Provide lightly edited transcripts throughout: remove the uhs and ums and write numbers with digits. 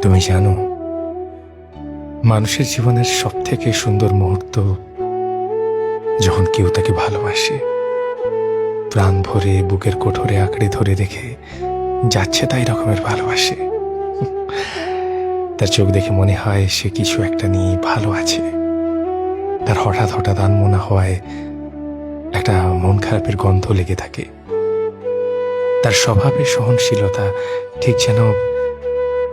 তুমি জানো, মানুষের জীবনের সব থেকে সুন্দর মুহূর্ত যখন কেউ তাকে ভালোবাসে, প্রাণ ভরে বুকের কোঠরে আঁকড়ে ধরে রেখে যাচ্ছে তাই রকমের ভালোবাসে। তার চোখ দেখে মনে হয় সে কিছু একটা নিয়ে ভালো আছে। তার হঠাৎ হঠাৎ আনমনা হওয়ায় একটা মন খারাপের গন্ধ লেগে থাকে। তার স্বভাবের সহনশীলতা ঠিক যেন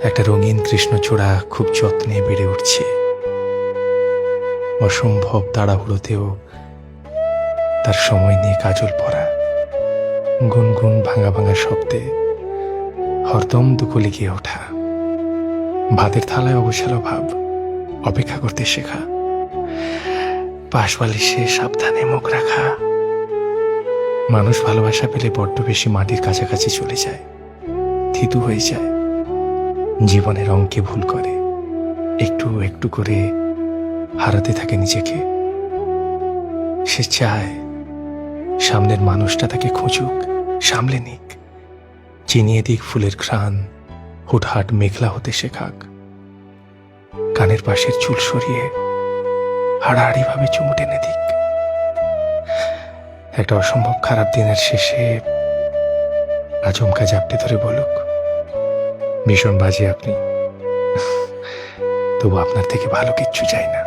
একটা রঙিন কৃষ্ণচূড়া খুব যত্নে বেড়ে উঠছে। অসম্ভব তাড়াহুড়োতেও তার সময় নিয়ে কাজল পরা, গুনগুন ভাঙা ভাঙা শব্দে হরদম দুকলি গিয়ে ওঠা, ভাতের থালায় অগোছালো ভাব, অপেক্ষা করতে শেখা, পাশ বালিশে সাবধানে মুখ রাখা। মানুষ ভালোবাসা পেলে বড্ড বেশি মাটির কাছাকাছি চলে যায়, থিতু হয়ে যায়, জীবনের অঙ্কে ভুল করে, একটু একটু করে হারাতে থাকে নিজেকে। সে চায় সামনের মানুষটা তাকে খুঁজুক, সামলে নিক, চিনিয়ে দিক ফুলের ঘ্রাণ, হুটহাট মেঘলা হতে শেখাক, কানের পাশের চুল সরিয়ে হাড়াহাড়ি ভাবে চুমু টেনে দিক। একটা অসম্ভব খারাপ দিনের শেষে আচমকা জাপটে ধরে বলুক, ভীষণ বাজে আপনি, তবু আপনার থেকে ভালো কিচ্ছু চাই না।